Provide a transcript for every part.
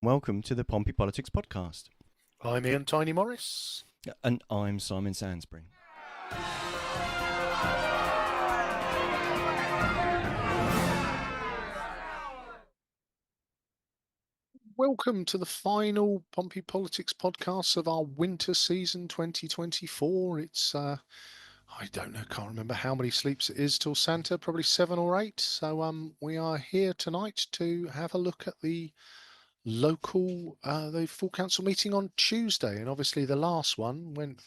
Welcome to the Pompey Politics Podcast. I'm Ian Tiny Morris. And I'm Simon Sansbury. Welcome to the final Pompey Politics podcast of our winter season 2024. It's, I don't know, can't remember how many sleeps it is till Santa, probably 7 or 8. So we are here tonight to have a look at the full council meeting on Tuesday. And obviously the last one went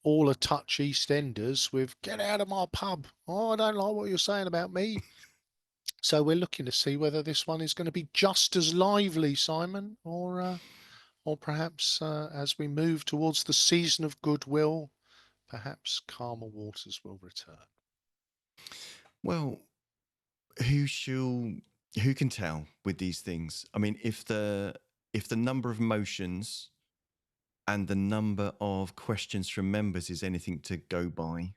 all a touch EastEnders with "get out of my pub. Oh, I don't like what you're saying about me." So we're looking to see whether this one is going to be just as lively, Simon, or perhaps as we move towards the season of goodwill, perhaps calmer waters will return. Well, who can tell with these things? I mean, if the number of motions and the number of questions from members is anything to go by,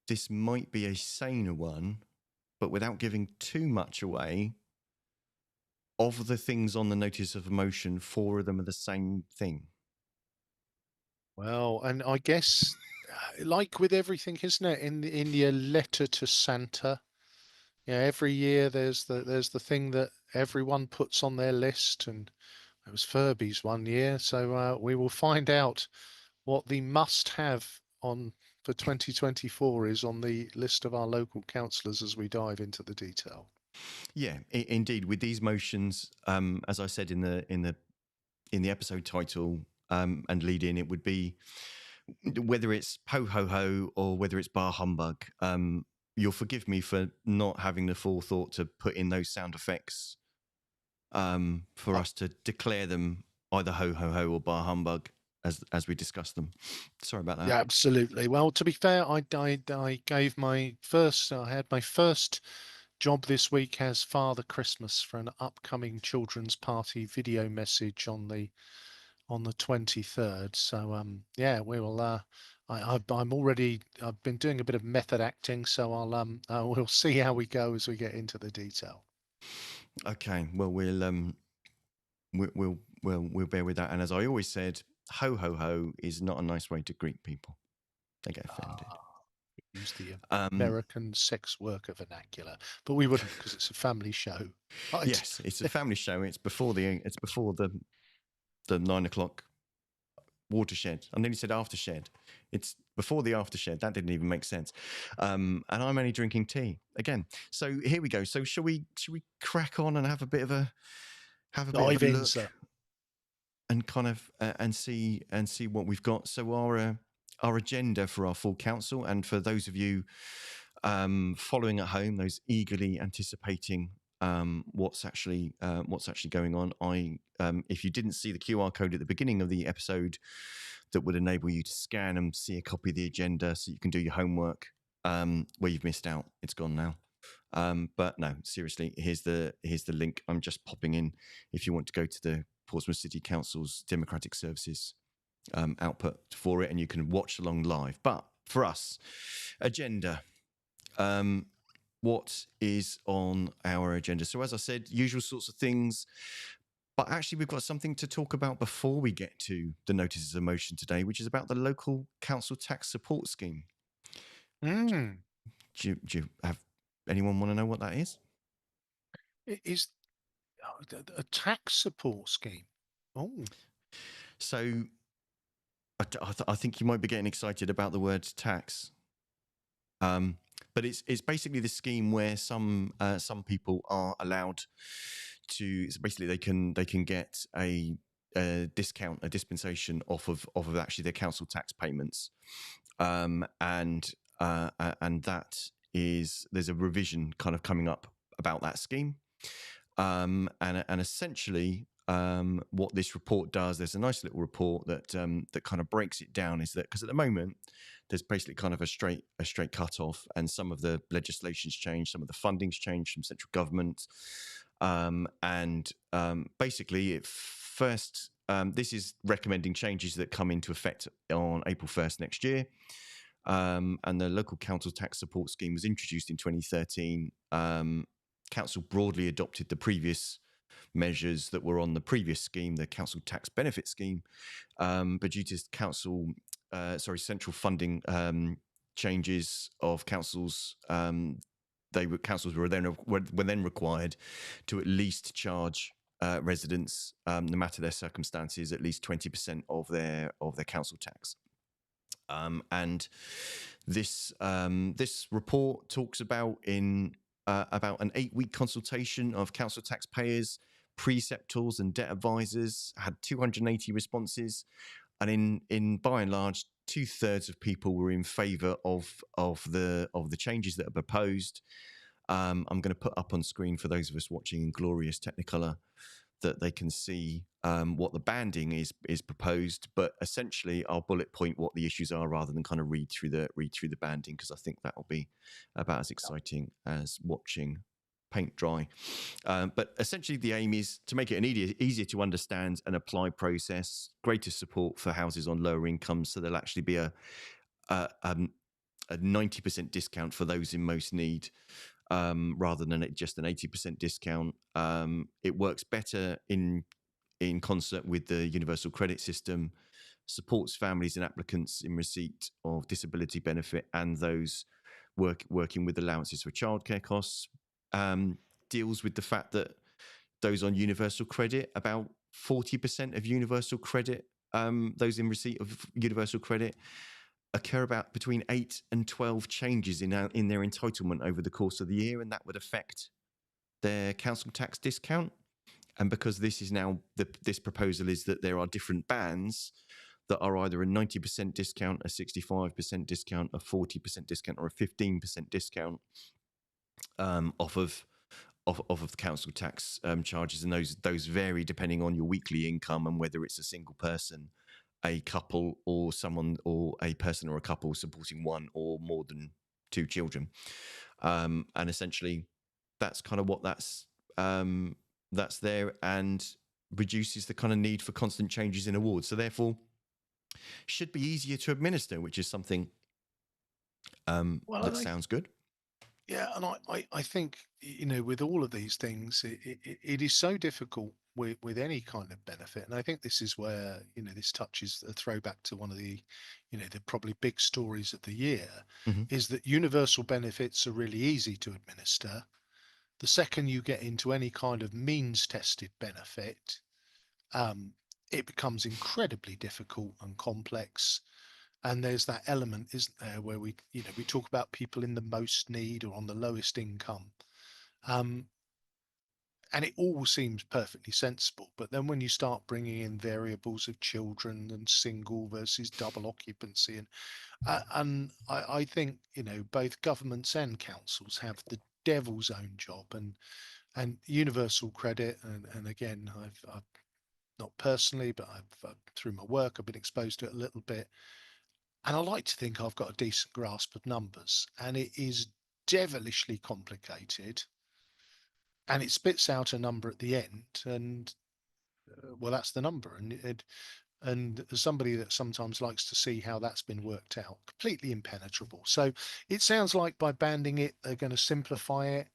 this might be a saner one, but without giving too much away. Of the things on the notice of motion, 4 of them are the same thing. Well, and I guess, like with everything, isn't it? In your letter to Santa, yeah, every year there's the thing that everyone puts on their list, and it was Furby's one year. So we will find out what the must-have on for 2024 is on the list of our local councillors as we dive into the detail. Yeah, indeed. With these motions, as I said in the episode title and lead in, it would be whether it's ho ho ho or whether it's bar humbug. You'll forgive me for not having the forethought to put in those sound effects for us to declare them either ho ho ho or bar humbug as we discuss them. Sorry about that. Yeah, absolutely. Well, to be fair, I gave I had my first job this week as Father Christmas for an upcoming children's party video message on the 23rd. So yeah, we will. I've been doing a bit of method acting, so we'll see how we go as we get into the detail. Okay. Well, we'll bear with that. And as I always said, ho ho ho is not a nice way to greet people. They get offended. Use the American sex worker vernacular, but we wouldn't because it's a family show. Right? Yes, it's a family show. It's before the 9 o'clock watershed. I nearly said aftershed. It's before the aftershed. That didn't even make sense. And I'm only drinking tea again. So here we go. So shall we crack on and have a bit of a Dive in, look sir. and kind of and see what we've got. So our agenda for our full council, and for those of you following at home, those eagerly anticipating what's actually going on. If you didn't see the QR code at the beginning of the episode, that would enable you to scan and see a copy of the agenda, so you can do your homework where you've missed out. It's gone now. But no, seriously, here's the link. I'm just popping in if you want to go to the Portsmouth City Council's Democratic Services output for it, and you can watch along live. But for us, agenda. What is on our agenda? So as I said, usual sorts of things, but actually we've got something to talk about before we get to the notices of motion today, which is about the local council tax support scheme. Do you have anyone want to know what that is? It is a tax support scheme. Oh, so I think you might be getting excited about the word tax. But it's basically the scheme where some people are allowed to. So basically, they can get a discount, a dispensation off of actually their council tax payments, and that is, there's a revision kind of coming up about that scheme, and essentially. What this report does, there's a nice little report that that kind of breaks it down, is that because at the moment there's basically kind of a straight cut off, and some of the legislation's changed, some of the funding's changed from central government, and basically it first this is recommending changes that come into effect on April 1st next year. And the local council tax support scheme was introduced in 2013. Council broadly adopted the previous measures that were on the previous scheme, the council tax benefit scheme, but due to central funding changes of councils, councils were then required to at least charge residents, no matter their circumstances, at least 20% of their council tax. And this report talks about an 8-week consultation of council taxpayers, preceptors, and debt advisors. Had 280 responses, and in by and large, 2/3 of people were in favour of the changes that are proposed. I'm going to put up on screen for those of us watching in glorious Technicolor that they can see what the banding is proposed, but essentially I'll bullet point what the issues are rather than kind of read through the banding, because I think that will be about as exciting as watching paint dry. But essentially the aim is to make it an easier to understand and apply process, greater support for houses on lower incomes, so there'll actually be a 90% discount for those in most need, rather than just an 80% discount. It works better in concert with the universal credit system, supports families and applicants in receipt of disability benefit and those working with allowances for childcare costs. Deals with the fact that those on universal credit, about 40% of universal credit, those in receipt of universal credit, occur about between 8 and 12 changes in their entitlement over the course of the year, and that would affect their council tax discount. And because this is now this proposal is that there are different bands that are either a 90% discount, a 65% discount, a 40% discount, or a 15% discount off of the council tax charges, and those vary depending on your weekly income and whether it's a single person, a couple, or a person or a couple supporting one or more than 2 children. And essentially, that's kind of what that's there, and reduces the kind of need for constant changes in awards. So therefore, should be easier to administer, which is something that sounds good. Yeah, and I think, with all of these things, it is so difficult with any kind of benefit, and I think this is where this touches a throwback to one of the the probably big stories of the year, Mm-hmm. is that universal benefits are really easy to administer. The second you get into any kind of means tested benefit, it becomes incredibly difficult and complex. And there's that element, isn't there, where we talk about people in the most need or on the lowest income, um, and it all seems perfectly sensible. But then when you start bringing in variables of children and single versus double occupancy, and I think both governments and councils have the devil's own job, and universal credit, and again, I've not personally, but I've through my work I've been exposed to it a little bit. And I like to think I've got a decent grasp of numbers, and it is devilishly complicated. And it spits out a number at the end, and well, that's the number. And as somebody that sometimes likes to see how that's been worked out, completely impenetrable. So it sounds like by banding it, they're going to simplify it.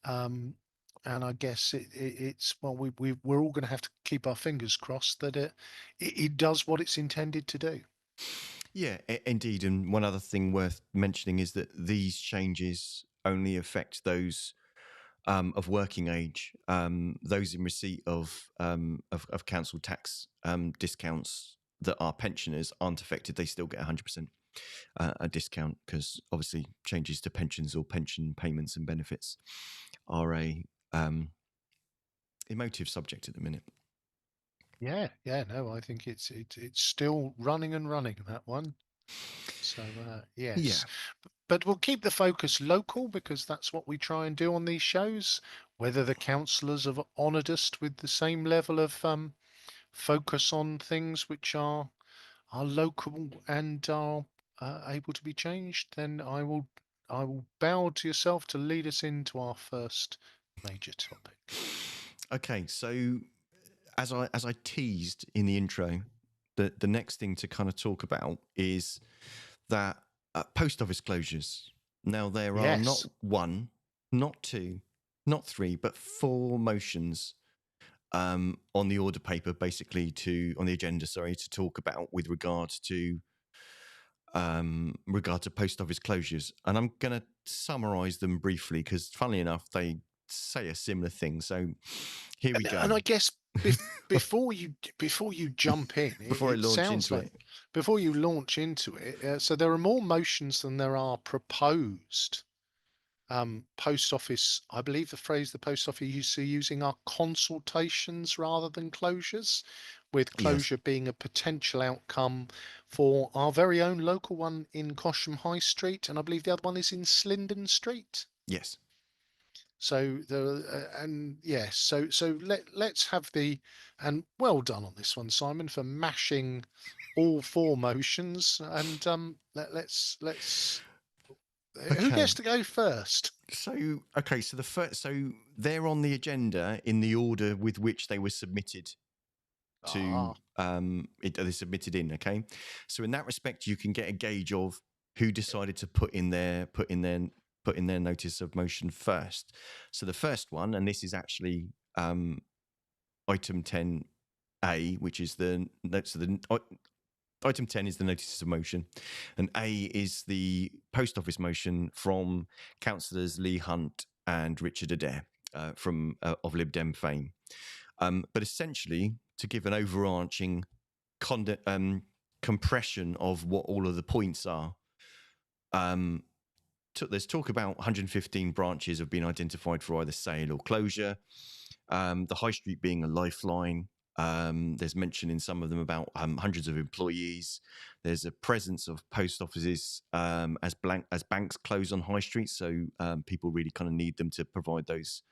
And I guess it's well, we're all going to have to keep our fingers crossed that it does what it's intended to do. Yeah, indeed. And one other thing worth mentioning is that these changes only affect those of working age. Those in receipt of council tax discounts that are pensioners aren't affected. They still get 100% a discount, because obviously changes to pensions or pension payments and benefits are a emotive subject at the minute. Yeah, no, I think it's still running and running, that one. So Yeah. yes, but we'll keep the focus local, because that's what we try and do on these shows. Whether the councillors have honoured us with the same level of focus on things which are local and are able to be changed, then I will bow to yourself to lead us into our first major topic. Okay, so as I teased in the intro, the next thing to kind of talk about is that post office closures. Now there are not Yes. one, not two, not three, but 4 motions on the order paper, basically on the agenda, sorry, to talk about with regard to post office closures. And I'm going to summarise them briefly because, funnily enough, they say a similar thing. So here we go. And I guess before you jump in, Before I it launch sounds into like it, before you launch into it. So there are more motions than there are proposed. Post office, I believe the phrase the post office are using are consultations rather than closures, with yes, closure being a potential outcome for our very own local one in Cosham High Street, and I believe the other one is in Slindon Street. yes. So and yes, so let's have and well done on this one, Simon, for mashing all four motions. And let's who Okay. gets to go first? So so they're on the agenda in the order with which they were submitted to Ah, they submitted in. Okay, so in that respect, you can get a gauge of who decided to put in their notice of motion first. So the first one, and this is actually item 10A, which is item 10 is the notice of motion, and A is the post office motion from councillors Lee Hunt and Richard Adair from of Lib Dem fame. But essentially, to give an overarching compression of what all of the points are, there's talk about 115 branches have been identified for either sale or closure. The high street being a lifeline. There's mention in some of them about hundreds of employees. There's a presence of post offices as banks close on high street, so people really kind of need them to provide those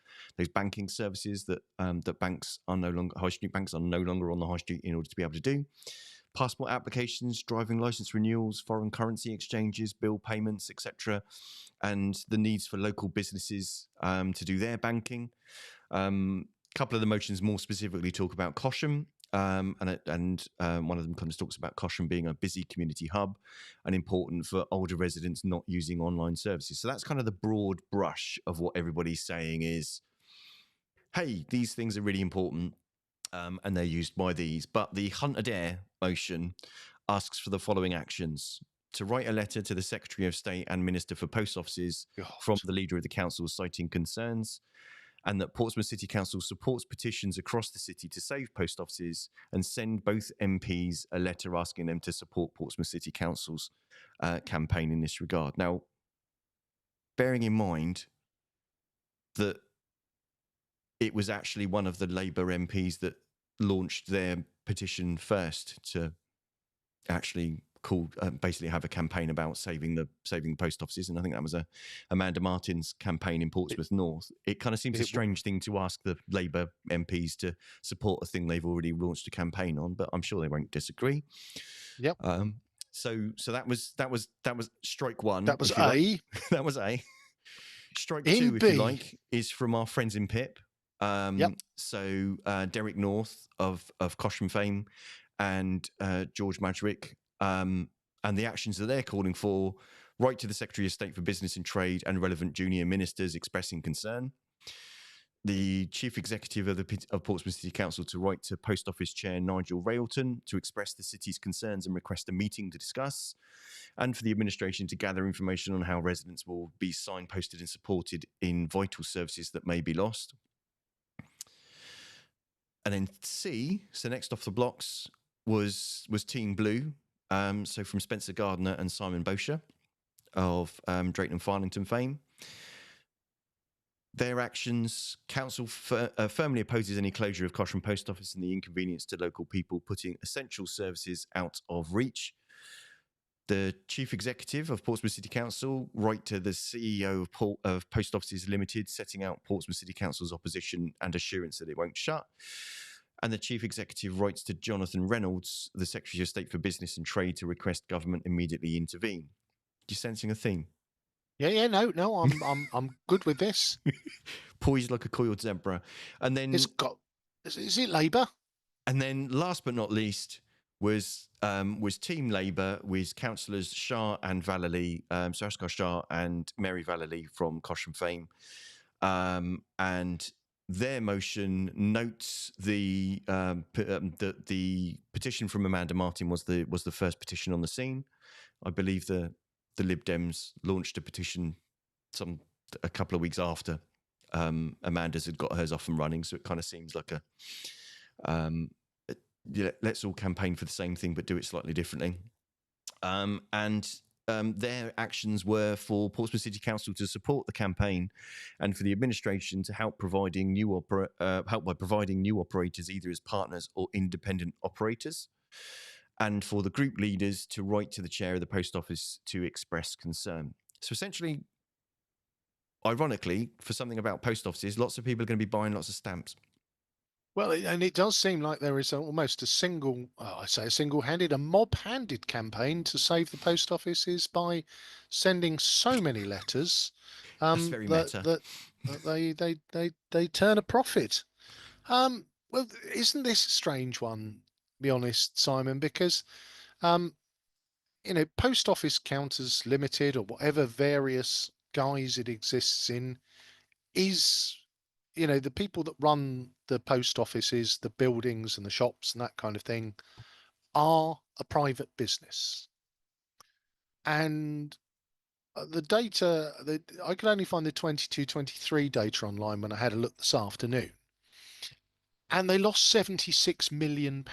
banking services that high street banks are no longer on the high street in order to be able to do. Passport applications, driving license renewals, foreign currency exchanges, bill payments, etc., and the needs for local businesses to do their banking. Couple of the motions more specifically talk about Cosham, and one of them kind of talks about Cosham being a busy community hub and important for older residents not using online services. So that's kind of the broad brush of what everybody's saying is, hey, these things are really important, and they're used by these. But the Hunt Adair motion asks for the following actions: to write a letter to the Secretary of State and Minister for Post Offices from God. the leader of the council citing concerns, and that Portsmouth City Council supports petitions across the city to save post offices, and send both MPs a letter asking them to support Portsmouth City Council's campaign in this regard. Now, bearing in mind that it was actually one of the Labour MPs that launched their petition first to actually basically have a campaign about saving the post offices, and I think that was Amanda Martin's campaign in Portsmouth North. It kind of seems a It, strange thing to ask the Labour MPs to support a thing they've already launched a campaign on, but I'm sure they won't disagree. yep. So that was strike one. That was if you like. A. That was A. Strike In two, if you B. like, is from our friends in PIP. Yep. So Derek North of Cosham fame and George Madrick, and the actions that they're calling for: write to the Secretary of State for Business and Trade and relevant junior ministers expressing concern. The Chief Executive of Portsmouth City Council to write to Post Office Chair Nigel Railton to express the city's concerns and request a meeting to discuss, and for the administration to gather information on how residents will be signposted and supported in vital services that may be lost. And then C, so next off the blocks was Team Blue, so from Spencer Gardner and Simon Bosher of Drayton and Farlington fame. Their actions: council firmly opposes any closure of Cosham Post Office and the inconvenience to local people, putting essential services out of reach. The Chief Executive of Portsmouth City Council write to the CEO of Post Offices Limited, setting out Portsmouth City Council's opposition and assurance that it won't shut. And the Chief Executive writes to Jonathan Reynolds, the Secretary of State for Business and Trade, to request government immediately intervene. You sensing a theme? Yeah, no, I'm good with this. Poised like a coiled zebra. And then is it Labour? And then last but not least was Team Labour with councillors Shah and Vallely, Saraskar Shah and Mary Vallely from Cosham fame. And their motion notes the petition from Amanda Martin was the first petition on the scene. I believe the Lib Dems launched a petition a couple of weeks after Amanda's had got hers off and running. So it kind of seems like um, let's all campaign for the same thing but do it slightly differently. And their actions were for Portsmouth City Council to support the campaign, and for the administration to help by providing new operators either as partners or independent operators, and for the group leaders to write to the chair of the post office to express concern. So essentially, ironically, for something about post offices, lots of people are going to be buying lots of stamps. Well, and it does seem like there is almost a single-handed, a mob-handed campaign to save the post offices by sending so many letters That's very that meta. they turn a profit. Well, isn't this a strange one? To be honest, Simon, because Post Office Counters Limited or whatever various guise it exists in is the people that run the post offices, the buildings and the shops and that kind of thing are a private business. And the data that I could only find the 22-23 data online when I had a look this afternoon. And they lost £76 million.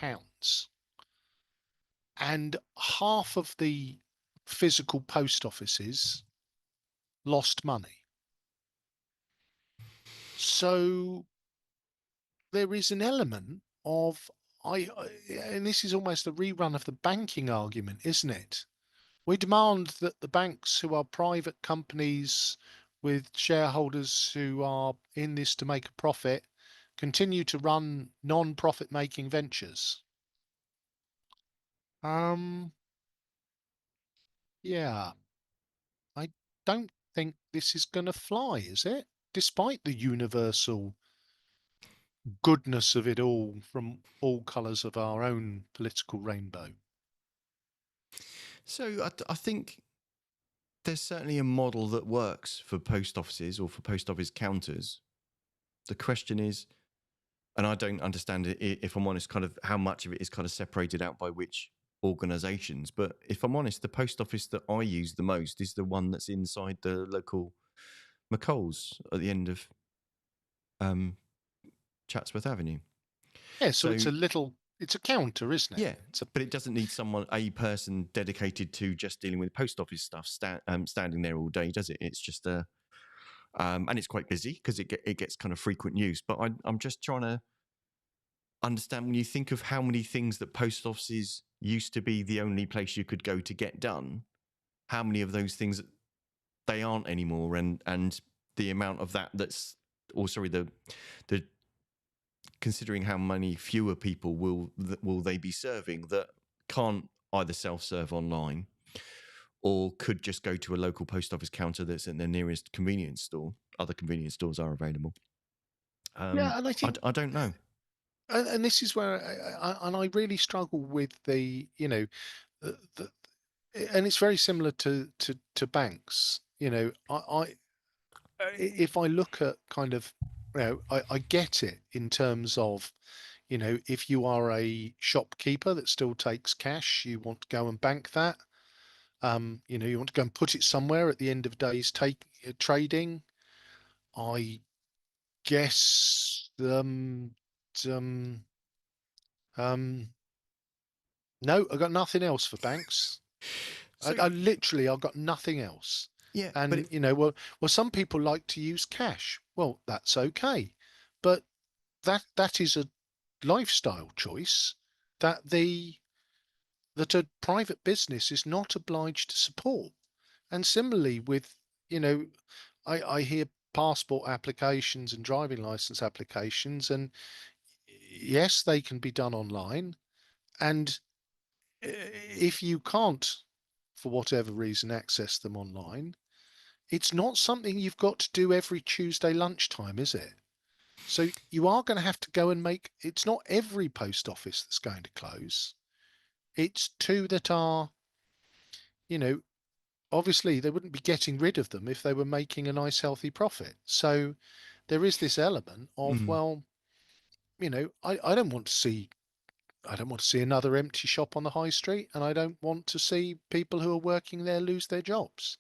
And half of the physical post offices lost money. So there is an element of and this is almost a rerun of the banking argument, isn't it? We demand that the banks, who are private companies with shareholders who are in this to make a profit, continue to run non-profit making ventures. Um, yeah, I don't think this is going to fly, is it? Despite the universal goodness of it all from all colours of our own political rainbow. So I think there's certainly a model that works for post offices or for post office counters. The question is, and I don't understand it, if I'm honest, kind of how much of it is kind of separated out by which organisations. But if I'm honest, the post office that I use the most is the one that's inside the local McColl's at the end of Chatsworth Avenue. Yeah, so So it's a counter, isn't it? yeah, but it doesn't need a person dedicated to just dealing with post office stuff standing there all day, does it? It's just and it's quite busy because it gets kind of frequent use. But I'm just trying to understand, when you think of how many things that post offices used to be the only place you could go to get done, how many of those things they aren't anymore, and the amount of that's, or sorry, the considering how many fewer people will they be serving that can't either self-serve online or could just go to a local post office counter that's in their nearest convenience store. Other convenience stores are available. Yeah, and I think, I don't know. and this is where I really struggle with the, and it's very similar to banks. If I look at kind of, I get it in terms of, if you are a shopkeeper that still takes cash, you want to go and bank that. You want to go and put it somewhere at the end of days trading. I guess um um no, I got nothing else for banks. So I literally I've got nothing else. yeah, but And some people like to use cash. Well, that's okay. But that is a lifestyle choice that a private business is not obliged to support. And similarly with, you know, I hear passport applications and driving license applications, and yes, they can be done online. And if you can't, for whatever reason, access them online, it's not something you've got to do every Tuesday lunchtime, is it? So you are going to have to go and it's not every post office that's going to close. It's two that are, you know, obviously they wouldn't be getting rid of them if they were making a nice healthy profit. So there is this element of, Mm. well, I don't want to see another empty shop on the high street, and I don't want to see people who are working there lose their jobs.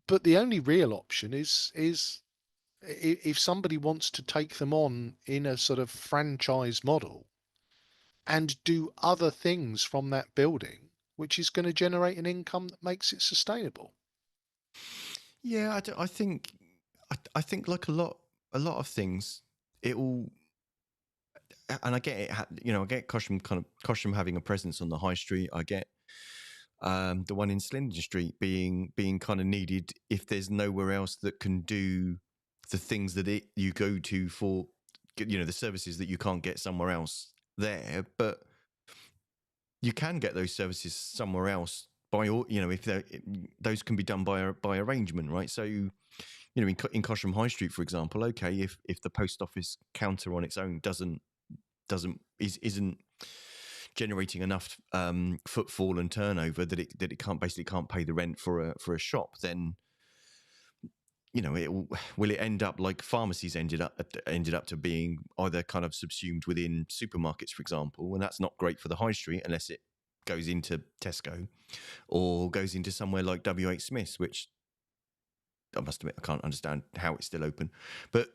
But the only real option is if somebody wants to take them on in a sort of franchise model and do other things from that building, which is going to generate an income that makes it sustainable. Yeah, I think I think like a lot of things, it will, and I get it. I get Cosham having a presence on the high street. I get the one in Slindon Street being kind of needed if there's nowhere else that can do the things that you go to for, the services that you can't get somewhere else there. But you can get those services somewhere else by, if those can be done by arrangement, right? So in Cosham High Street, for example, okay, if the post office counter on its own isn't generating enough footfall and turnover that it can't pay the rent for a shop, then will it end up like pharmacies ended up to being either kind of subsumed within supermarkets, for example, and that's not great for the high street unless it goes into Tesco or goes into somewhere like WH Smith's, which I must admit I can't understand how it's still open. But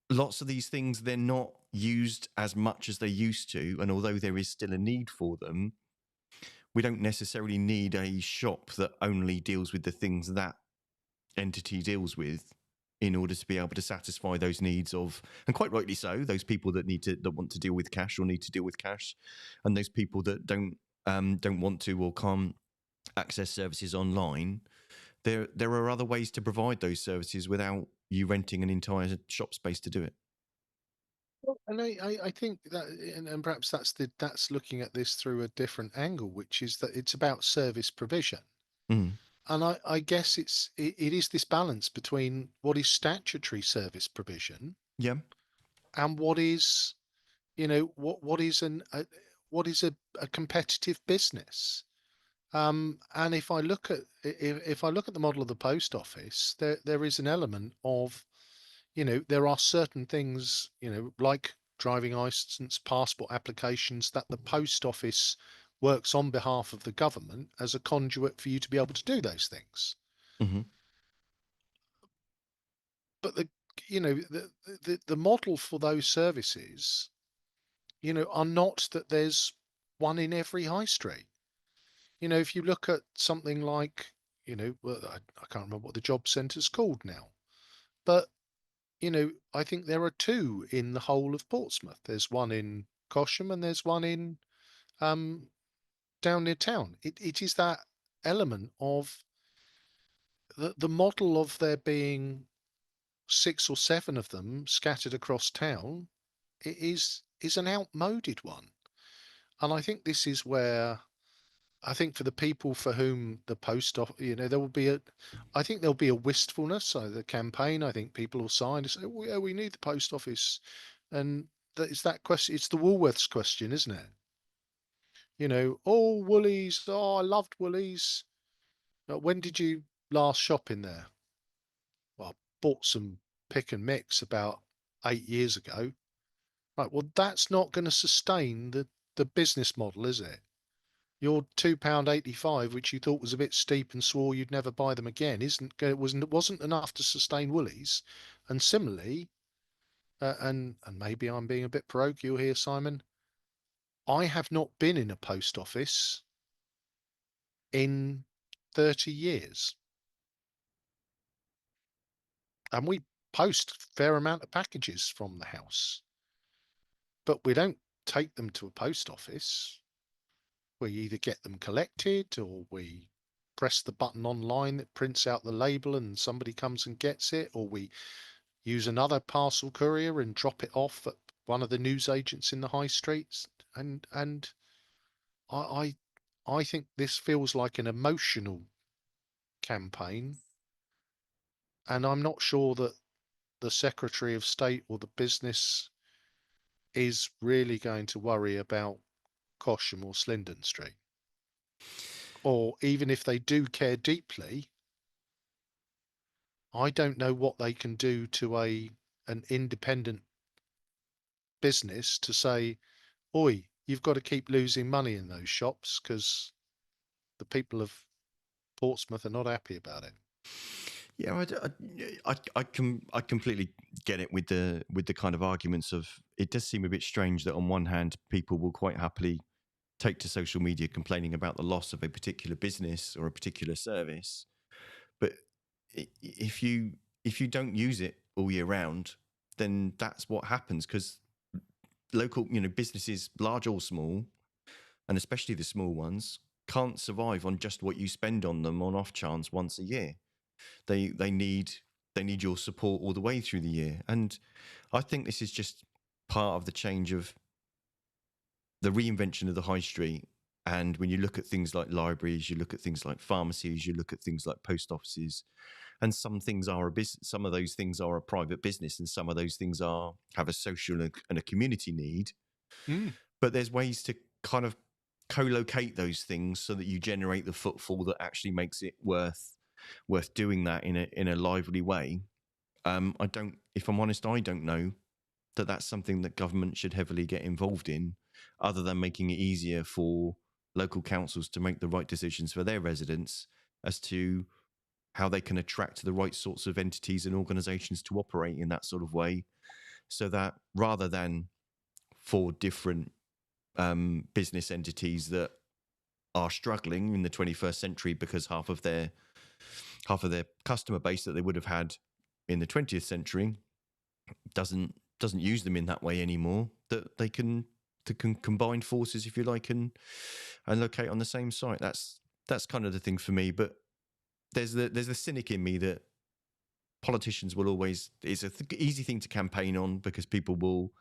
lots of these things, they're not used as much as they used to, and although there is still a need for them, we don't necessarily need a shop that only deals with the things that entity deals with in order to be able to satisfy those needs of, and quite rightly so, those people that want to deal with cash or need to deal with cash, and those people that don't want to or can't access services online. There are other ways to provide those services without you renting an entire shop space to do it. And I think that, and perhaps that's looking at this through a different angle, which is that it's about service provision. Mm. And I guess it is this balance between what is statutory service provision Yeah. and what is what is a competitive business. And if I look at the model of the post office, there is an element of, there are certain things, like driving license, passport applications, that the post office works on behalf of the government as a conduit for you to be able to do those things. Hmm. But the model for those services, are not that there's one in every high street. If you look at something like, well, I can't remember what the job centre's called now, but I think there are two in the whole of Portsmouth. There's one in Cosham and there's one in um, down near town. It is that element of the model of there being six or seven of them scattered across town. It is an outmoded one, and I think this is where I think for the people for whom the post office, there will be I think there'll be a wistfulness. So the campaign, I think people will sign and say, oh, yeah, we need the post office. And it's that question. It's the Woolworths question, isn't it? Oh, Woolies. Oh, I loved Woolies. When did you last shop in there? Well, I bought some pick and mix about 8 years ago. Right. Well, that's not going to sustain the business model, is it? Your £2.85, which you thought was a bit steep and swore you'd never buy them again, wasn't enough to sustain Woolies. And similarly, and maybe I'm being a bit parochial here, Simon. I have not been in a post office in 30 years, and we post a fair amount of packages from the house, but we don't take them to a post office. We either get them collected or we press the button online that prints out the label and somebody comes and gets it, or we use another parcel courier and drop it off at one of the newsagents in the high streets. And I I think this feels like an emotional campaign, and I'm not sure that the Secretary of State or the business is really going to worry about Cosham or Slindon Street. Or even if they do care deeply, I don't know what they can do to an independent business to say, "Oi, you've got to keep losing money in those shops because the people of Portsmouth are not happy about it." Yeah, I completely get it with the kind of arguments of it does seem a bit strange that on one hand people will quite happily take to social media complaining about the loss of a particular business or a particular service, but if you don't use it all year round, then that's what happens because local businesses, large or small, and especially the small ones, can't survive on just what you spend on them on off chance once a year. They need your support all the way through the year, and I think this is just part of the change of the reinvention of the high street. And when you look at things like libraries, you look at things like pharmacies, you look at things like post offices, and some things are a business, some of those things are a private business, and some of those things are have a social and a community need. Mm. But there's ways to kind of co-locate those things so that you generate the footfall that actually makes it worth doing that in a lively way. I don't, if I'm honest, I don't know that that's something that government should heavily get involved in, other than making it easier for local councils to make the right decisions for their residents as to how they can attract the right sorts of entities and organizations to operate in that sort of way, so that rather than for different business entities that are struggling in the 21st century because half of their customer base that they would have had in the 20th century doesn't use them in that way anymore, that they can combine forces, if you like, and locate on the same site. That's kind of the thing for me. But there's the cynic in me that politicians will always, it's a easy thing to campaign on because people will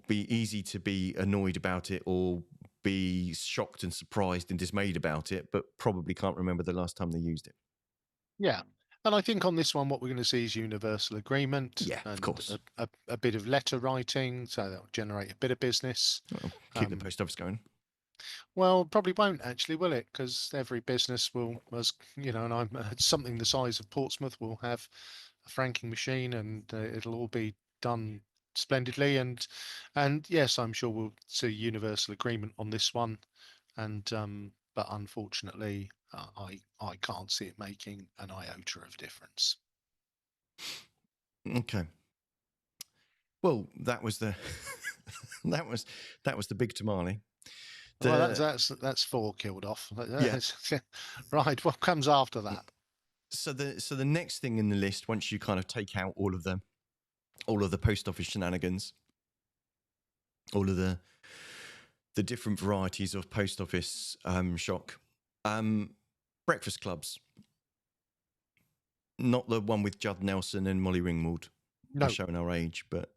be easy to be annoyed about it or be shocked and surprised and dismayed about it, but probably can't remember the last time they used it. Yeah. And I think on this one, what we're going to see is universal agreement Yeah, of and course. a bit of letter writing. So that'll generate a bit of business. Well, keep the Um, post office going. well, probably won't actually, will it? Because every business will, as you know, and I'm something the size of Portsmouth will have a franking machine, and it'll all be done splendidly. And yes, I'm sure we'll see universal agreement on this one. And but unfortunately, I can't see it making an iota of difference. Okay. Well, that was the that was the big tamale. Well, The that's four killed off. Yeah. Right. What comes after that? So the next thing in the list, once you kind of take out all of the post office shenanigans, all of the different varieties of post office shock, um, breakfast clubs, not the one with Judd Nelson and Molly Ringwald. We're No, showing our age, but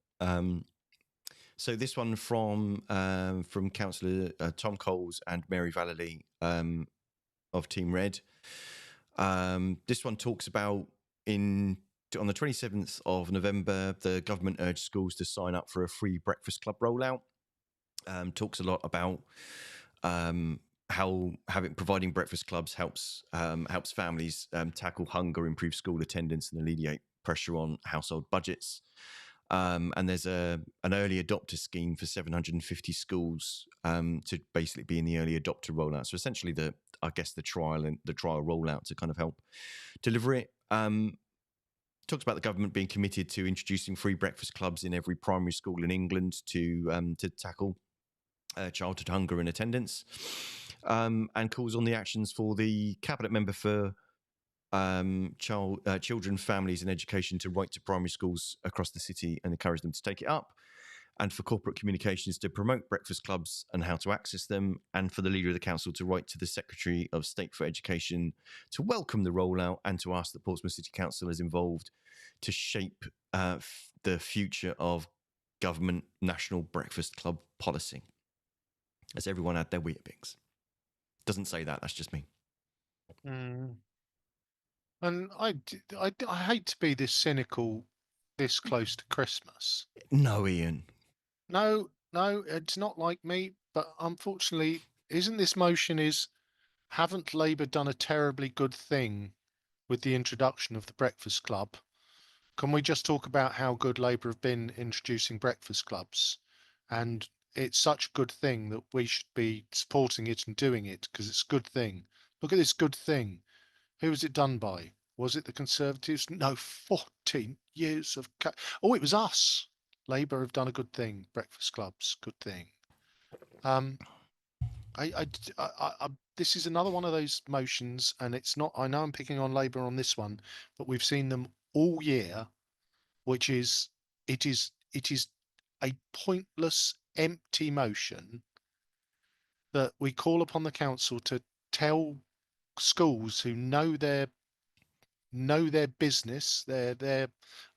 so this one from Councillor Tom Coles and Mary Vallely of Team Red. This one talks about on the 27th of November, the government urged schools to sign up for a free breakfast club rollout. Talks a lot about how providing breakfast clubs helps families tackle hunger, improve school attendance, and alleviate pressure on household budgets. And there's an early adopter scheme for 750 schools to basically be in the early adopter rollout. So essentially, I guess the trial rollout to kind of help deliver it. Talks about the government being committed to introducing free breakfast clubs in every primary school in England to tackle childhood hunger and attendance, and calls on the actions for the cabinet member for children, families, and education to write to primary schools across the city and encourage them to take it up, and for corporate communications to promote breakfast clubs and how to access them, and for the leader of the council to write to the Secretary of State for Education to welcome the rollout and to ask that Portsmouth City Council is involved to shape the future of government national breakfast club policy. Has everyone had their Weetabix? Doesn't say that. That's just me. mm. And I hate to be this cynical this close to Christmas. No, Ian. No, no, it's not like me. But unfortunately, isn't this motion is haven't Labour done a terribly good thing with the introduction of the Breakfast Club. Can we just talk about how good Labour have been introducing breakfast clubs? And it's such a good thing that we should be supporting it and doing it because it's a good thing. Look at this good thing. Who was it done by? Was it the Conservatives? No, 14 years of. Oh, it was us. Labour have done a good thing. Breakfast clubs, good thing. Um, this is another one of those motions, and it's not. I know I'm picking on Labour on this one, but we've seen them all year, which is it is a pointless, empty motion that we call upon the council to tell schools who know their business, their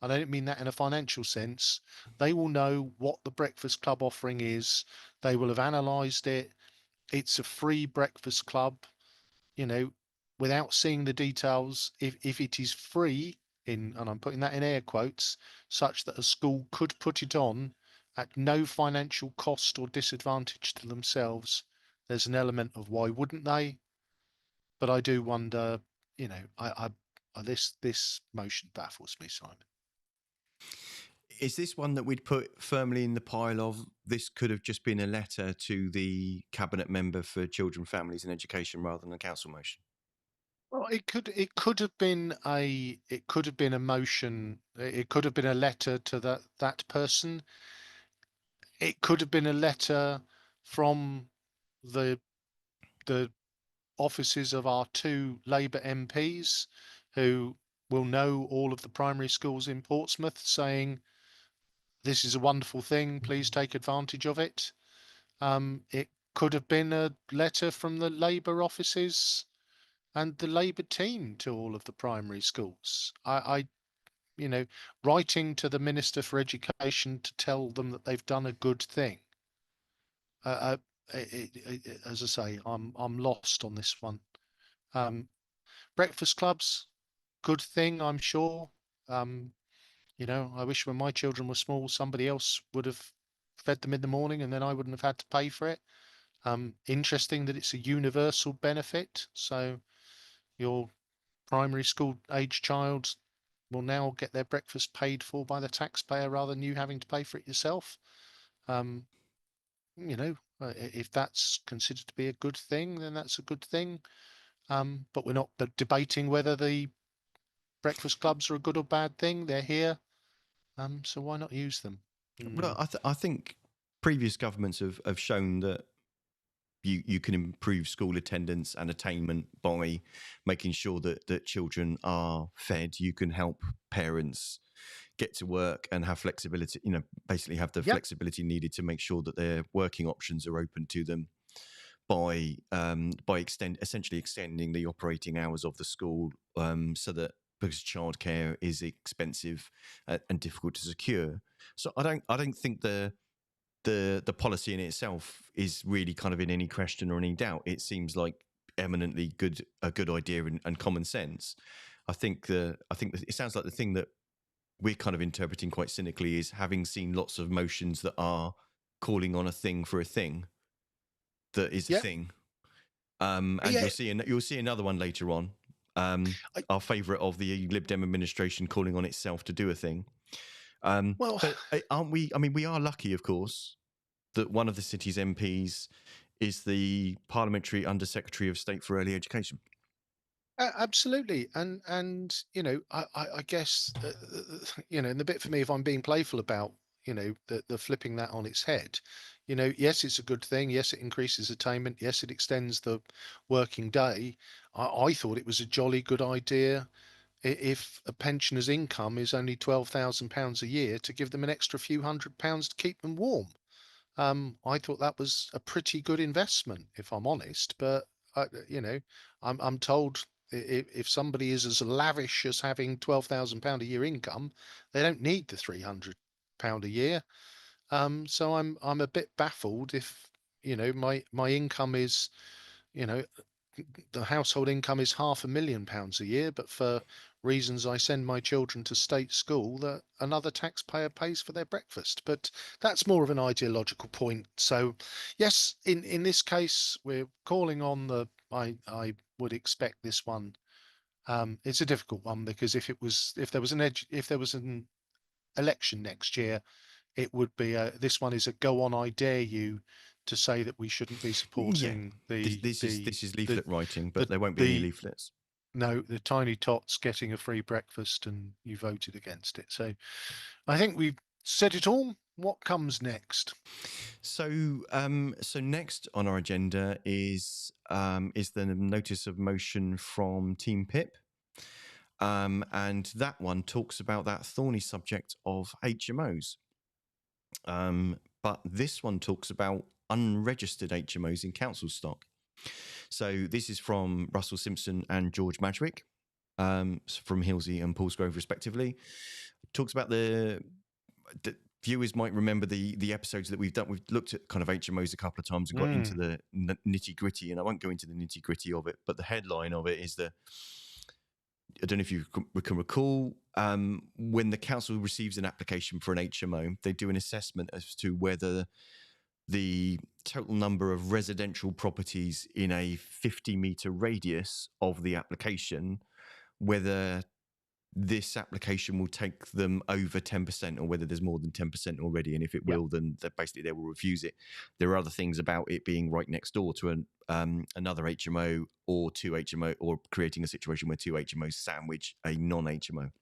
I don't mean that in a financial sense. They will know what the breakfast club offering is. They will have analysed it. It's a free breakfast club, you know, without seeing the details. If it is free, and I'm putting that in air quotes, such that a school could put it on at no financial cost or disadvantage to themselves, there's an element of why wouldn't they? But I do wonder, this motion baffles me, Simon. Is this one that we'd put firmly in the pile of this could have just been a letter to the cabinet member for children, families, and education rather than a council motion? Well, it could have been a motion. It could have been a letter to that person. It could have been a letter from the the offices of our two Labour MPs who will know all of the primary schools in Portsmouth saying this is a wonderful thing, please take advantage of it. It could have been a letter from the Labour offices and the Labour team to all of the primary schools. You know, writing to the Minister for Education to tell them that they've done a good thing. Uh, as I say, I'm lost on this one. Um, breakfast clubs, good thing, I'm sure. Um, I wish when my children were small, somebody else would have fed them in the morning, and then I wouldn't have had to pay for it. Interesting that it's a universal benefit, so your primary school age child will now get their breakfast paid for by the taxpayer rather than you having to pay for it yourself. Um, if that's considered to be a good thing, then that's a good thing. But we're not debating whether the breakfast clubs are a good or bad thing. They're here, so why not use them? Well, Mm. I think previous governments have shown that you can improve school attendance and attainment by making sure that children are fed. You can help parents get to work and have flexibility, basically have the Yep, flexibility needed to make sure that their working options are open to them by essentially extending the operating hours of the school, so that because childcare is expensive and difficult to secure. So I don't think the policy in itself is really kind of in any question or any doubt. It seems like eminently a good idea and common sense. I think it sounds like the thing that we're kind of interpreting quite cynically is having seen lots of motions that are calling on a thing for a thing that is a yep, thing. And yeah. you'll see another one later on. I, Our favourite of the Lib Dem administration calling on itself to do a thing. well, But aren't we? I mean, we are lucky, of course, that one of the city's MPs is the Parliamentary Undersecretary of State for Early Education. absolutely, and I guess and the bit for me, if I'm being playful about the flipping that on its head, yes, it's a good thing. Yes, it increases attainment. Yes, it extends the working day. I thought it was a jolly good idea if a pensioner's income is only £12,000 a year to give them an extra few £100 to keep them warm. I thought that was a pretty good investment, if I'm honest. But I'm told if somebody is as lavish as having £12,000 a year income, they don't need the £300 a year. So I'm a bit baffled if my income is you know the household income is £500,000 a year, but for reasons I send my children to state school, that another taxpayer pays for their breakfast. But that's more of an ideological point. So, yes, in this case, we're calling on I would expect this one It's a difficult one because if there was an election next year, it would be this one is a go on, I dare you to say that we shouldn't be Yeah, supporting this is the leaflet writing, the but there won't be any the leaflets. no, the tiny tots getting a free breakfast and you voted against it. So I think we've said it all. What comes next? So next on our agenda is the notice of motion from Team Pip, and that one talks about that thorny subject of HMOs. But this one talks about unregistered HMOs in council stock. So this is from Russell Simpson and George Madgwick, from Hilsey and Paulsgrove, respectively. Talks about the viewers might remember the episodes that we've done. We've looked at kind of HMOs a couple of times and got into the nitty gritty, and I won't go into the nitty gritty of it, but the headline of it is I don't know if you can recall, when the council receives an application for an HMO, they do an assessment as to whether the total number of residential properties in a 50-meter radius of the application, whether this application will take them over 10% or whether there's more than 10% already. And if it Yeah. will, then basically they will refuse it. There are other things about it being right next door to another HMO or two HMO, or creating a situation where two HMOs sandwich a non-HMO.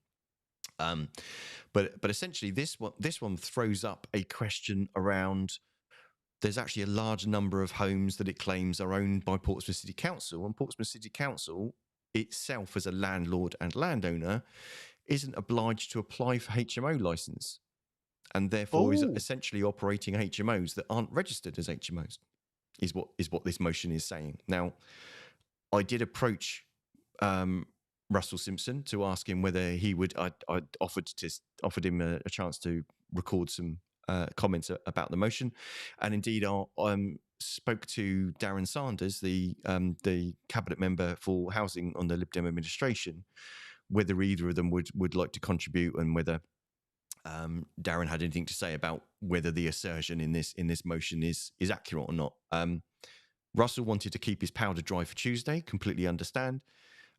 But essentially this one throws up a question around, there's actually a large number of homes that it claims are owned by Portsmouth City Council, and Portsmouth City Council itself as a landlord and landowner isn't obliged to apply for HMO license, and therefore is Oh, essentially operating HMOs that aren't registered as HMOs, is what this motion is saying. Now, I did approach Russell Simpson to ask him whether he would. I offered him a chance to record some comments about the motion, and indeed I spoke to Darren Sanders, the cabinet member for housing on the Lib Dem administration, whether either of them would like to contribute, and whether Darren had anything to say about whether the assertion in this motion is accurate or not. Russell wanted to keep his powder dry for Tuesday, completely understand,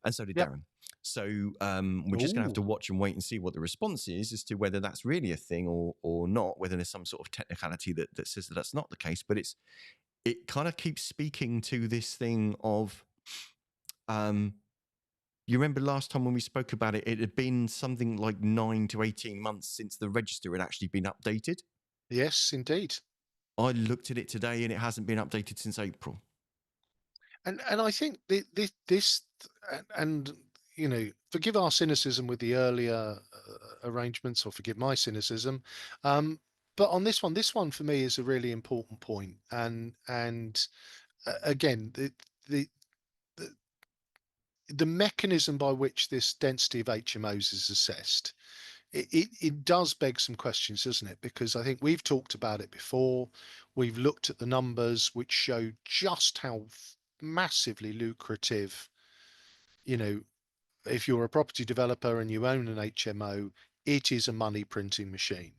and so did yep. Darren. So we're just going to have Oh, to watch and wait and see what the response is as to whether that's really a thing or not, whether there's some sort of technicality that says that that's not the case. But it kind of keeps speaking to this thing of, you remember last time when we spoke about it, it had been something like 9 to 18 months since the register had actually been updated. yes, indeed. I looked at it today and it hasn't been updated since April. And I think this and you know, forgive our cynicism with the earlier arrangements, or forgive my cynicism, but on this one for me is a really important point. And again, the the the mechanism by which this density of HMOs is assessed, it does beg some questions, doesn't it? Because I think we've talked about it before. We've looked at the numbers which show just how massively lucrative, you know, if you're a property developer and you own an HMO, it is a money printing machine.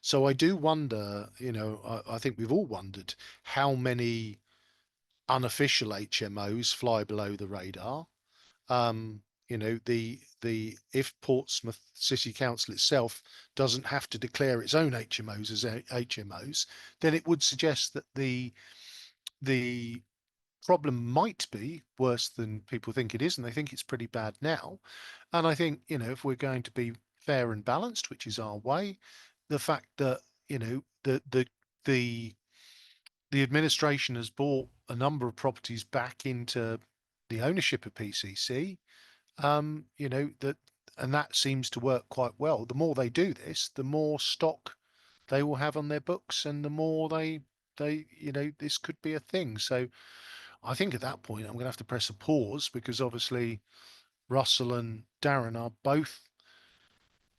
So I do wonder, I think we've all wondered how many unofficial HMOs fly below the radar. The if Portsmouth City Council itself doesn't have to declare its own HMOs as HMOs, then it would suggest that the problem might be worse than people think it is, and they think it's pretty bad now. And I think, if we're going to be fair and balanced, which is our way, the fact that, the the administration has bought a number of properties back into the ownership of PCC, that and that seems to work quite well. The more they do this, the more stock they will have on their books, and the more this could be a thing. So I think at that point I'm going to have to press a pause, because obviously Russell and Darren are both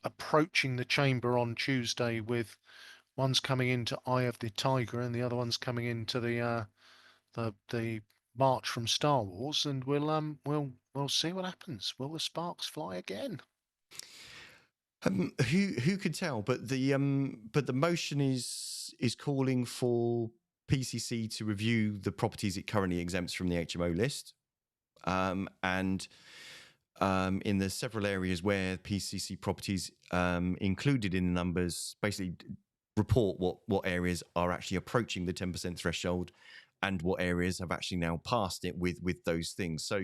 approaching the chamber on Tuesday with one's coming into Eye of the Tiger and the other one's coming into the March from Star Wars, and we'll see what happens. Will the sparks fly again? Who could tell? But the motion is calling for PCC to review the properties it currently exempts from the HMO list, and in the several areas where PCC properties included in the numbers basically report what areas are actually approaching the 10% threshold and what areas have actually now passed it with those things. So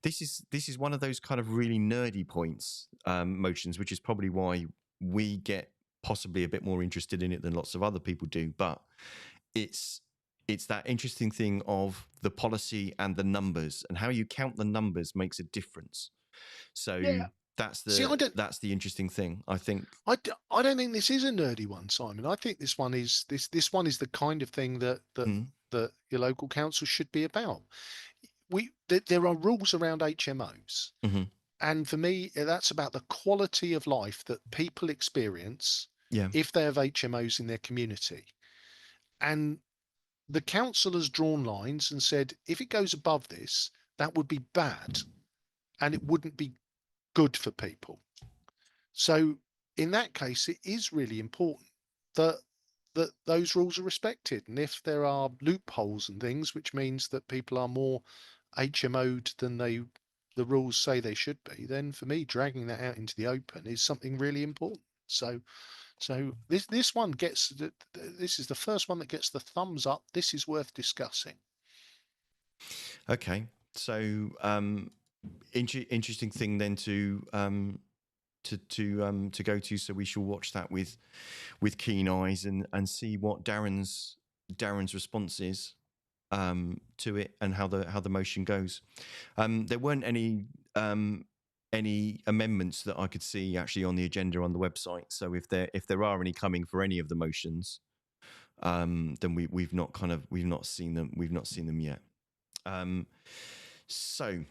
this is one of those kind of really nerdy points, motions, which is probably why we get possibly a bit more interested in it than lots of other people do. But it's it's that interesting thing of the policy and the numbers, and how you count the numbers makes a difference. So Yeah. that's See, the that's the interesting thing, I think. I don't think this is a nerdy one, Simon. I think this one is the kind of thing Mm, that your local council should be about. There are rules around HMOs, hmm. and for me, that's about the quality of life that people experience Yeah. if they have HMOs in their community. And the council has drawn lines and said if it goes above this, that would be bad and it wouldn't be good for people. So in that case, it is really important that those rules are respected. And if there are loopholes and things, which means that people are more HMO'd than the rules say they should be, then for me, dragging that out into the open is something really important. So this one gets this is the first one that gets the thumbs up. This is worth discussing. Okay. So interesting thing then to go to. So we shall watch that with keen eyes and see what Darren's response is to it, and how the motion goes. There weren't any amendments that I could see actually on the agenda on the website. So if there are any coming for any of the motions, then we've not seen them yet. So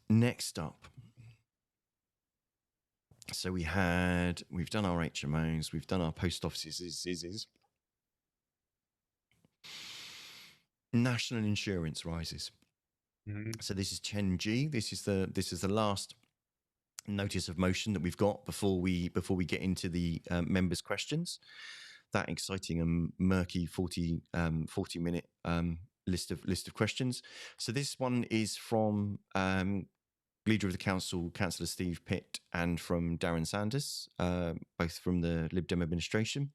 next up, so we've done our HMOs, we've done our post offices. National insurance rises. Mhm. So this is 10G. This is the last notice of motion that we've got before we get into the members' questions. That exciting and murky 40-minute list of questions. So this one is from Leader of the Council, Councillor Steve Pitt, and from Darren Sanders, both from the Lib Dem administration.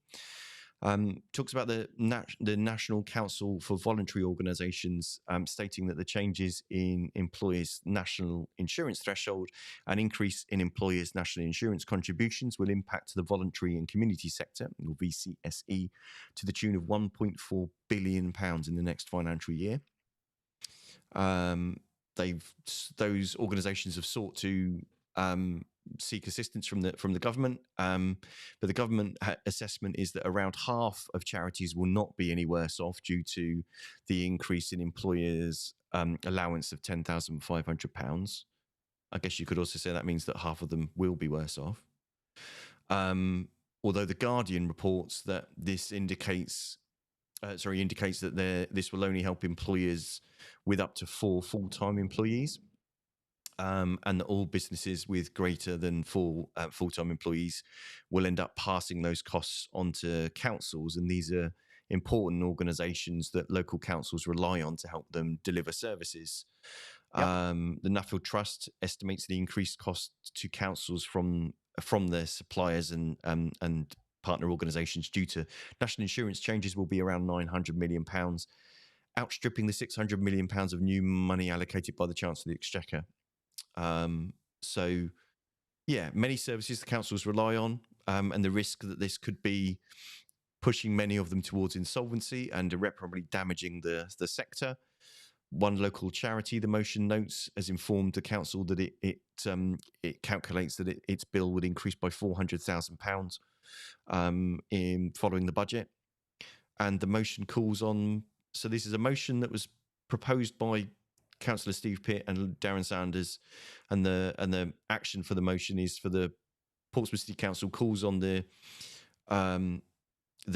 Talks about the National Council for Voluntary Organisations, stating that the changes in employers' national insurance threshold and increase in employers' national insurance contributions will impact the voluntary and community sector, or VCSE, to the tune of £1.4 billion in the next financial year. Those organisations have sought to seek assistance from the government, but the government assessment is that around half of charities will not be any worse off due to the increase in employers' allowance of £10,500. I guess you could also say that means that half of them will be worse off. Although the Guardian reports that this indicates that this will only help employers with up to 4 full-time employees, and that all businesses with greater than 4 full-time employees will end up passing those costs onto councils, and these are important organisations that local councils rely on to help them deliver services. Yep. The Nuffield Trust estimates the increased cost to councils from their suppliers and partner organisations due to national insurance changes will be around £900 million, outstripping the £600 million of new money allocated by the Chancellor of the Exchequer. So, yeah, many services the councils rely on, and the risk that this could be pushing many of them towards insolvency and irreparably damaging the sector. One local charity, the motion notes, has informed the council that it calculates that its bill would increase by £400,000 in following the budget. And the motion calls on. So this is a motion that was proposed by Councillor Steve Pitt and Darren Sanders, and the action for the motion is for the Portsmouth City Council calls on the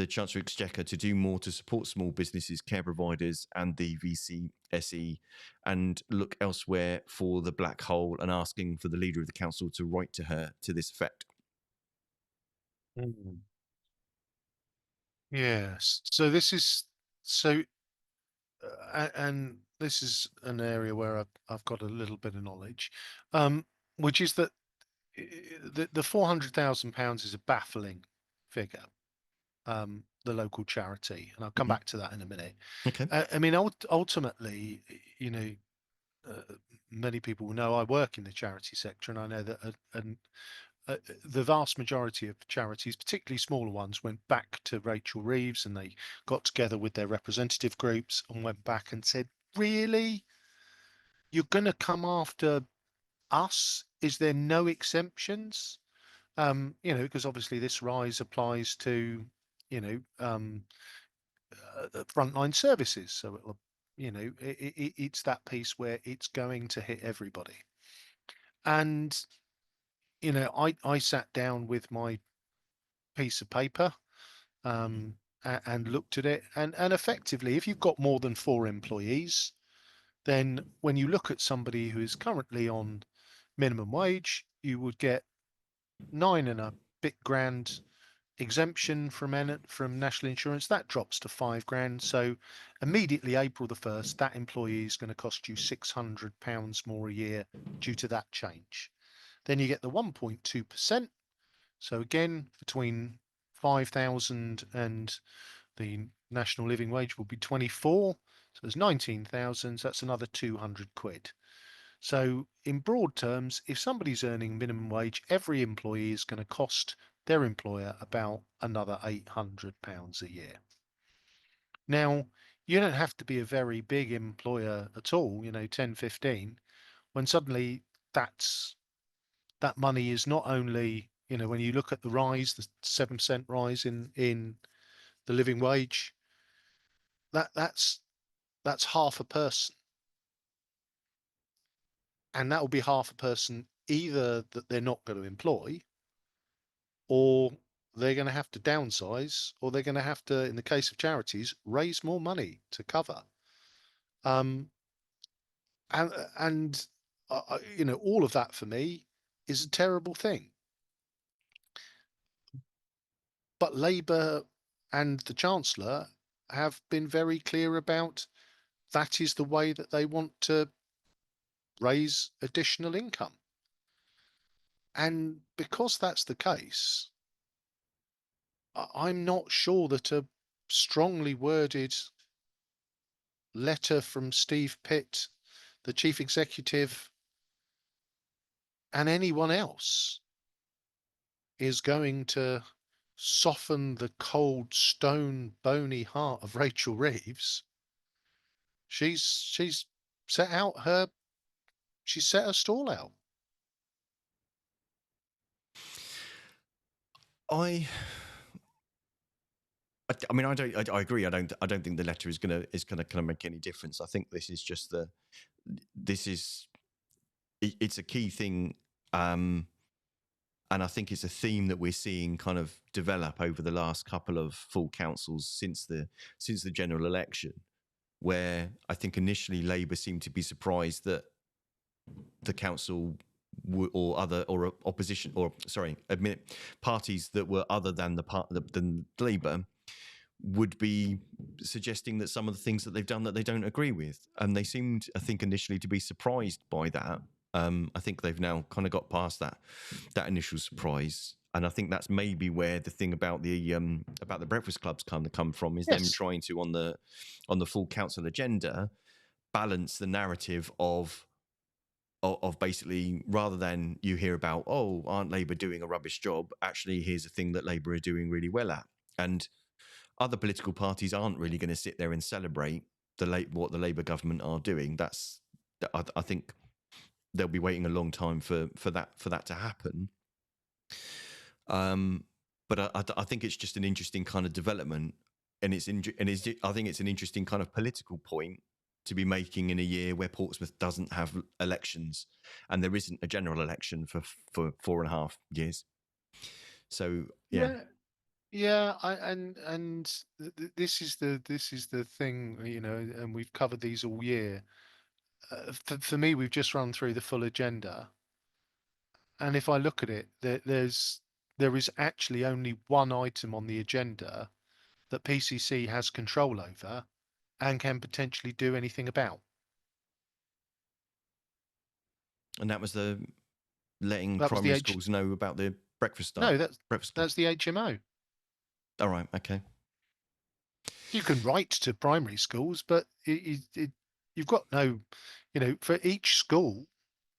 Chancellor Exchequer to do more to support small businesses, care providers, and the VCSE, and look elsewhere for the black hole, and asking for the Leader of the Council to write to her to this effect. Mm. Yes. So this is so, and this is an area where I've got a little bit of knowledge, um, which is that the £400,000 is a baffling figure. The local charity, and I'll come Mhm. back to that in a minute. Okay. I mean, ultimately, you know, many people know I work in the charity sector, and I know that the vast majority of charities, particularly smaller ones, went back to Rachel Reeves and they got together with their representative groups and went back and said, "Really? You're going to come after us? Is there no exemptions?" Because obviously this rise applies to, you know, frontline services. So it'll, it's that piece where it's going to hit everybody. And, I sat down with my piece of paper, and looked at it. And effectively, if you've got more than 4 employees, then when you look at somebody who is currently on minimum wage, you would get 9 and a bit grand exemption from national insurance. That drops to 5 grand. So immediately April the 1st, that employee is going to cost you £600 more a year due to that change. Then you get the 1.2%. So again, between 5,000 and the national living wage will be 24. So there's 19,000. So that's another 200 quid. So in broad terms, if somebody's earning minimum wage, every employee is going to cost their employer about another £800 a year. Now, you don't have to be a very big employer at all, 10, 15, when suddenly that's that money is not only, when you look at the rise, the 7% rise in the living wage, that's half a person. And that will be half a person either that they're not going to employ, or they're going to have to downsize, or they're going to have to, in the case of charities, raise more money to cover. Um, and all of that for me is a terrible thing. But Labour and the Chancellor have been very clear about that is the way that they want to raise additional income. And because that's the case, I'm not sure that a strongly worded letter from Steve Pitt, the chief executive, and anyone else is going to soften the cold, stone, bony heart of Rachel Reeves. She's set out her she's set her stall out. I, I mean, I agree. I don't think the letter is gonna kind of make any difference. I think this is just this is, it's a key thing. And I think it's a theme that we're seeing kind of develop over the last couple of full councils since the general election, where I think initially Labour seemed to be surprised that the council or other or opposition or sorry, admit parties that were other than than Labour would be suggesting that some of the things that they've done that they don't agree with, and they seemed, I think, initially to be surprised by that. I think they've now kind of got past that initial surprise, and I think that's maybe where the thing about the breakfast clubs kind of come from, is them Yes. trying to on the full council agenda balance the narrative of basically, rather than you hear about, oh, aren't Labour doing a rubbish job, actually here's a thing that Labour are doing really well at. And other political parties aren't really going to sit there and celebrate what the Labour government are doing. I think they'll be waiting a long time for that to happen. But I think it's just an interesting kind of development, and I think it's an interesting kind of political point to be making in a year where Portsmouth doesn't have elections, and there isn't a general election for 4.5 years. So yeah. Yeah. Yeah, and this is the thing, and we've covered these all year. For me, we've just run through the full agenda, and if I look at it, there is actually only one item on the agenda that PCC has control over and can potentially do anything about. And that was the letting That was the primary schools know about the breakfast no, club. that's the HMO. All right, okay. You can write to primary schools, but you've got no, for each school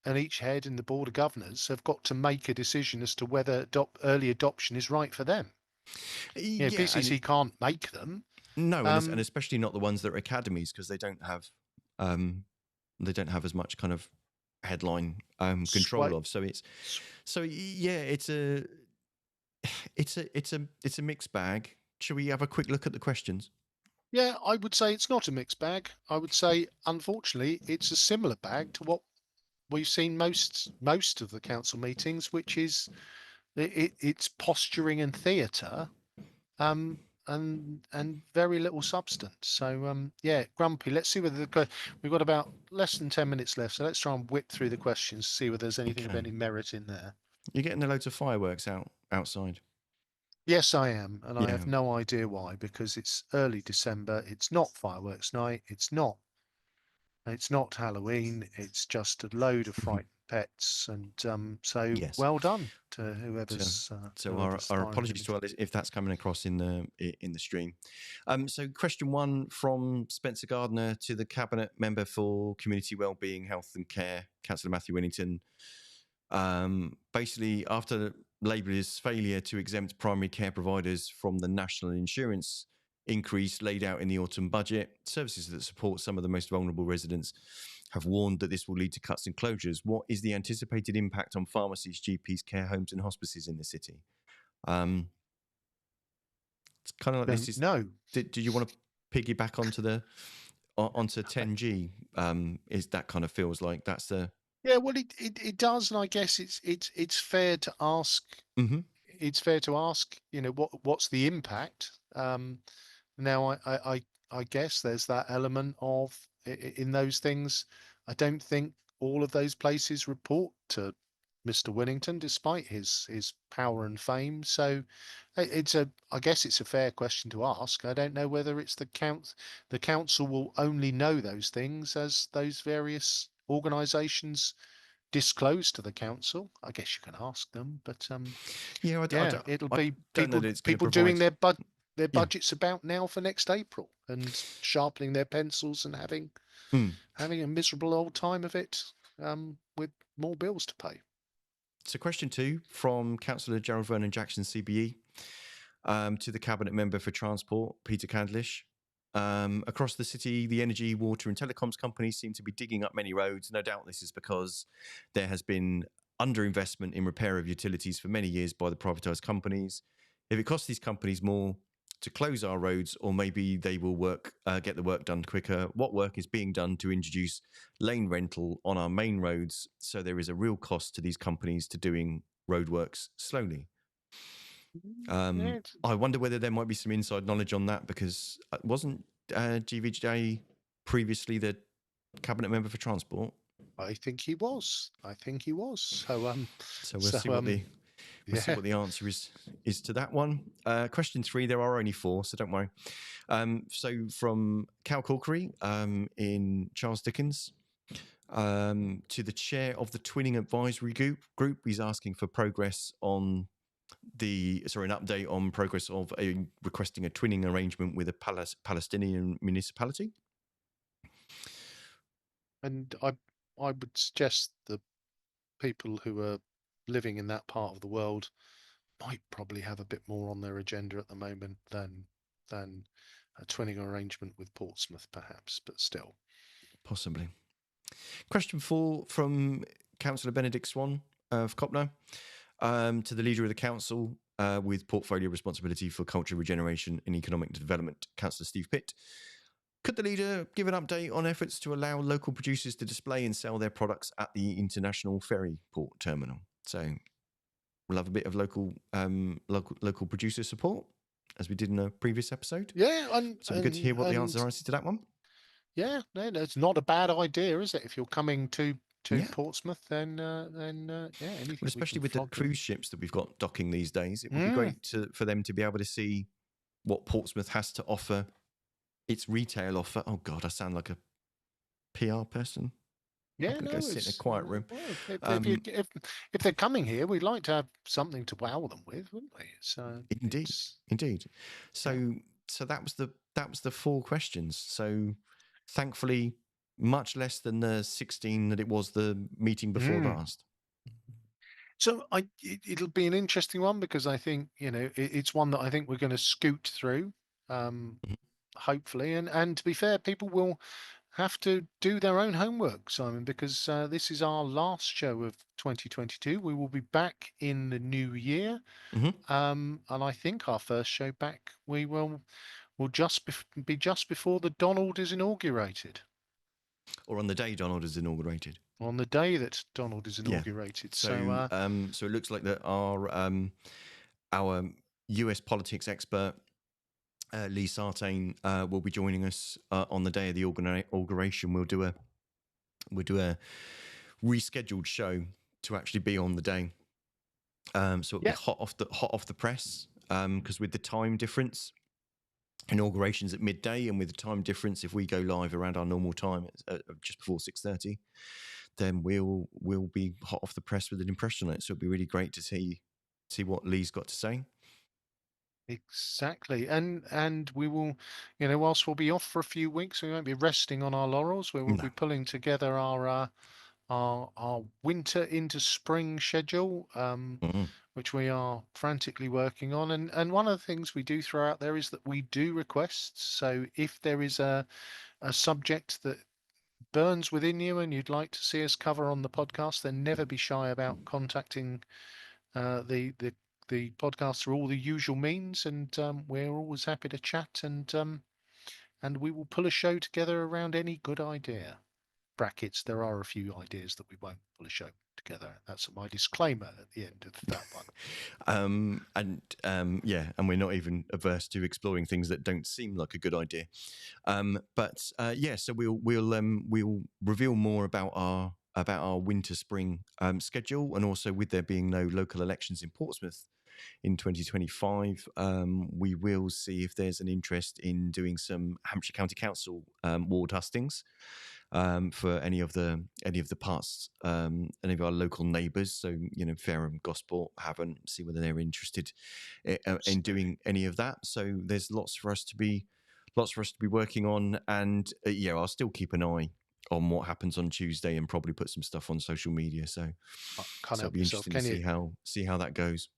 and each head and the board of governors have got to make a decision as to whether early adoption is right for them. Yeah, BCC can't make them. no, and Um, especially not the ones that are academies, because um, they don't have as much kind of headline control sway, of. So yeah, it's a mixed bag. Shall we have a quick look at the questions? yeah, I would say it's not a mixed bag. I would say, unfortunately, it's a similar bag to what we've seen most of the council meetings, which is it's posturing and theatre, um, and very little substance. So yeah, grumpy. Let's see whether we've got about less than 10 minutes left. So let's try and whip through the questions, see whether there's anything of Okay, any merit in there. you're getting a loads of fireworks outside. Yes, I am, and I Yeah. have no idea why, because it's early December. It's not fireworks night. It's not Halloween. It's just a load of frightened pets, and so Yes. well done to So, so whoever's our firing apologies them. to all if that's coming across in the stream. So, question one from Spencer Gardner to the cabinet member for community wellbeing, health and care, Councillor Matthew Winnington. Basically, after Labour's failure to exempt primary care providers from the national insurance increase laid out in the autumn budget, services that support some of the most vulnerable residents have warned that this will lead to cuts and closures. What is the anticipated impact on pharmacies, GPs, care homes, and hospices in the city? It's kind of like this Don't is. know. Do you want to piggyback onto 10G? Is that kind of feels like that's the. Yeah, well, it does, and I guess it's fair to ask. Mm-hmm. It's fair to ask, what's the impact? Now, I guess there's that element of in those things. I don't think all of those places report to Mr. Winnington, despite his power and fame. So I guess it's a fair question to ask. I don't know whether it's the council will only know those things as those various organisations disclose to the council. I guess you can ask them, but Yeah, yeah, it'll I be don't know that it's going to people doing provide. their Yeah. budgets about now for next April and sharpening their pencils and Mm. having a miserable old time of it, with more bills to pay. So, question two from Councillor Gerald Vernon Jackson, CBE, to the Cabinet Member for Transport, Peter Candlish. Across the city, the energy, water, and telecoms companies seem to be digging up many roads. No doubt this is because there has been underinvestment in repair of utilities for many years by the privatised companies. If it costs these companies more to close our roads, or maybe they will get the work done quicker, what work is being done to introduce lane rental on our main roads so there is a real cost to these companies to doing roadworks slowly? Yeah, I wonder whether there might be some inside knowledge on that, because wasn't GVJ previously the cabinet member for transport? I think he was. I think he was. So we'll So see what the yeah. answer is to that one. Question three. There are only four, so don't worry. So from Cal Corkery in Charles Dickens. To the chair of the Twinning Advisory Group, he's asking for progress on an update on progress of requesting a twinning arrangement with a Palestinian municipality. And I would suggest the people who are living in that part of the world might probably have a bit more on their agenda at the moment than a twinning arrangement with Portsmouth, perhaps, but still. Possibly. Question four from Councillor Benedict Swan of Copner, to the leader of the council with portfolio responsibility for culture regeneration and economic development, Councillor Steve Pitt. Could the leader give an update on efforts to allow local producers to display and sell their products at the International Ferry Port Terminal? So we'll have a bit of local producer support, as we did in a previous episode. Yeah, So it'd be good to hear what the answer is to that one. Yeah, no, it's not a bad idea, is it? If you're coming to Yeah. Portsmouth, then yeah, anything Well, especially with the flog cruise ships that we've got docking these days, it would be them. great for them to be able to see what Portsmouth has to offer, its retail offer. Oh God, I sound like a PR person. I'm Yeah, going to go no, sit in a it's quiet room. well, Um, if they're coming here, we'd like to have something to wow them with, wouldn't we? So indeed, it's indeed. yeah. So that was the 4 questions. So thankfully, much less than the 16 that it was the meeting before Mm. last. So it'll be an interesting one because I think it's one that I think we're going to scoot through, um, Mhm. hopefully, and to be fair, people will have to do their own homework, Simon, because this is our last show of 2022. We will be back in the new year, Mhm. and I think our first show back we will just be just before the Donald is inaugurated, Or on the day Donald is inaugurated. on the day that Donald is Yeah. inaugurated. So So it looks like that our US politics expert Lee Sartain will be joining us on the day of the inauguration. We'll do a rescheduled show to actually be on the day. So it'll be yeah, hot off the press because with the time difference, inaugurations at midday, and with the time difference, if we go live around our normal time just before 6:30, then we'll be hot off the press with an impression on it. So it'll be really great to see what Lee's got to say. exactly. And we will, whilst we'll be off for a few weeks, we won't be resting on our laurels. We will No. be pulling together our winter into spring schedule, Mhm. which we are frantically working on. And one of the things we do throw out there is that we do requests. So if there is a subject that burns within you and you'd like to see us cover on the podcast, then never be shy about contacting the podcast through all the usual means, and we're always happy to chat, and we will pull a show together around any good idea. Brackets, there are a few ideas that we won't pull a show together. That's my disclaimer at the end of that one. And we're not even averse to exploring things that don't seem like a good idea. So we'll reveal more about our winter spring schedule, and also with there being no local elections in Portsmouth in 2025, we will see if there's an interest in doing some Hampshire County Council ward hustings for any of the parts, any of our local neighbours. So Fareham, Gosport, Havant, see whether they're interested in doing any of that. So there's lots for us to be working on, and I'll still keep an eye on what happens on Tuesday and probably put some stuff on social media. So Can't it'll help be yourself, interesting to can you? see how that goes.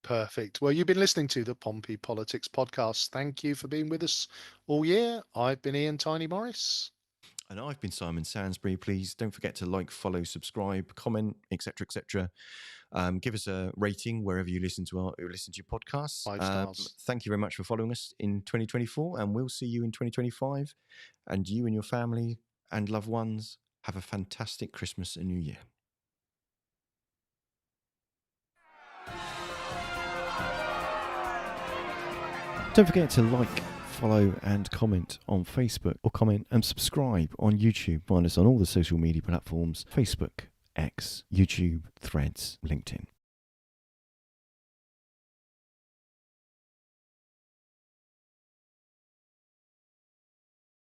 Perfect. Well, you've been listening to the Pompey Politics Podcast. Thank you for being with us all year. I've been Ian Tiny Morris. And I've been Simon Sansbury. Please don't forget to like, follow, subscribe, comment, etc., etc. Give us a rating wherever you listen to your podcasts. 5 stars. Thank you very much for following us in 2024, and we'll see you in 2025. And you and your family and loved ones have a fantastic Christmas and New Year. Don't forget to like, follow and comment on Facebook, or comment and subscribe on YouTube. Find us on all the social media platforms: Facebook, X, YouTube, Threads, LinkedIn.